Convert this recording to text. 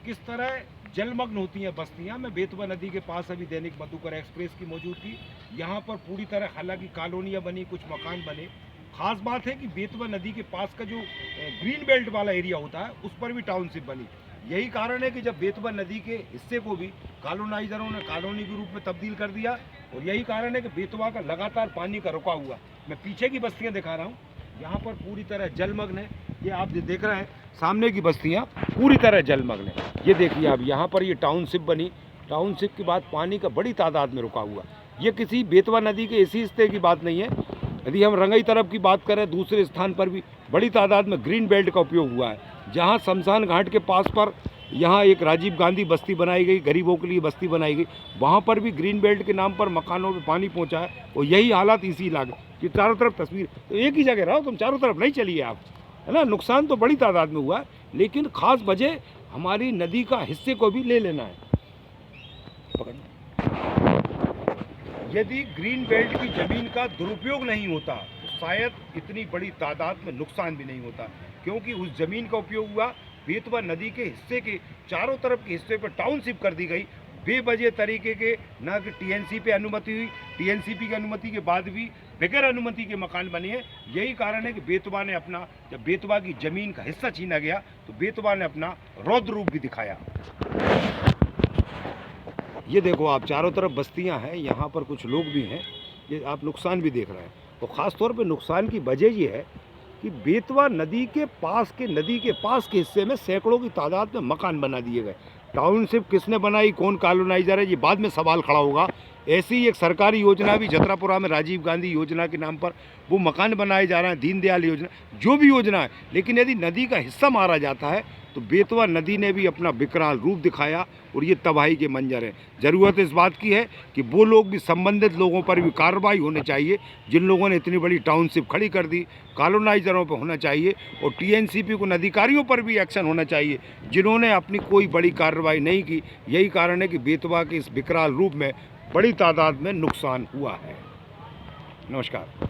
किस तरह जलमग्न होती हैं बस्तियां। मैं बेतवा नदी के पास अभी दैनिक मधुकर एक्सप्रेस की मौजूद थी। यहाँ पर पूरी तरह हालांकि कॉलोनियाँ बनी, कुछ मकान बने। खास बात है कि बेतवा नदी के पास का जो ग्रीन बेल्ट वाला एरिया होता है उस पर भी टाउनशिप बनी। यही कारण है कि जब बेतवा नदी के हिस्से को भी कॉलोनाइजरों ने कॉलोनी के रूप में तब्दील कर दिया, और यही कारण है कि बेतवा का लगातार पानी का रुका हुआ। मैं पीछे की बस्तियाँ दिखा रहा हूँ, यहाँ पर पूरी तरह जलमग्न है। ये आप जो देख रहे हैं सामने की बस्तियाँ पूरी तरह जलमग्न है। ये देखिए आप, यहाँ पर ये टाउनशिप बनी। टाउनशिप के बाद पानी का बड़ी तादाद में रुका हुआ। ये किसी बेतवा नदी के इसी हिस्से की बात नहीं है। यदि हम रंगई तरफ की बात करें, दूसरे स्थान पर भी बड़ी तादाद में ग्रीन बेल्ट का उपयोग हुआ है। जहाँ शमशान घाट के पास पर यहाँ एक राजीव गांधी बस्ती बनाई गई, गरीबों के लिए बस्ती बनाई गई, वहाँ पर भी ग्रीन बेल्ट के नाम पर मकानों में पानी पहुँचा है। और यही हालात इसी इलाके कि चारों तरफ तस्वीर, तो एक ही जगह रहो तुम, चारों तरफ नहीं चलिए आप, है ना। नुकसान तो बड़ी तादाद में हुआ है, लेकिन खास वजह हमारी नदी का हिस्से को भी ले लेना है। यदि ग्रीन बेल्ट की ज़मीन का दुरुपयोग नहीं होता तो शायद इतनी बड़ी तादाद में नुकसान भी नहीं होता, क्योंकि उस ज़मीन का उपयोग हुआ बेतवा नदी के हिस्से के चारों तरफ के हिस्से पर टाउनशिप कर दी गई बेवजह तरीके के। न कि टीएनसी पे अनुमति हुई, टीएनसीपी की अनुमति के बाद भी बगैर अनुमति के मकान बने हैं। यही कारण है कि बेतवा ने अपना, जब बेतवा की ज़मीन का हिस्सा छीना गया तो बेतवा ने अपना रौद्र रूप भी दिखाया। ये देखो आप, चारों तरफ बस्तियां हैं, यहाँ पर कुछ लोग भी हैं। ये आप नुकसान भी देख रहे हैं। तो ख़ास तौर पे नुकसान की वजह ये है कि बेतवा नदी के पास के हिस्से में सैकड़ों की तादाद में मकान बना दिए गए। टाउनशिप किसने बनाई, कौन कॉलोनाइजर है, ये बाद में सवाल खड़ा होगा। ऐसी एक सरकारी योजना भी जतरापुरा में राजीव गांधी योजना के नाम पर वो मकान बनाए जा रहे हैं, दीनदयाल योजना, जो भी योजना है। लेकिन यदि नदी का हिस्सा मारा जाता है तो बेतवा नदी ने भी अपना विकराल रूप दिखाया और ये तबाही के मंजर हैं। ज़रूरत इस बात की है कि वो लोग भी, संबंधित लोगों पर भी कार्रवाई होनी चाहिए जिन लोगों ने इतनी बड़ी टाउनशिप खड़ी कर दी। कॉलोनाइजरों पर होना चाहिए और टीएनसीपी को अधिकारियों पर भी एक्शन होना चाहिए जिन्होंने अपनी कोई बड़ी कार्रवाई नहीं की। यही कारण है कि बेतवा के इस विकराल रूप में बड़ी तादाद में नुकसान हुआ है। नमस्कार।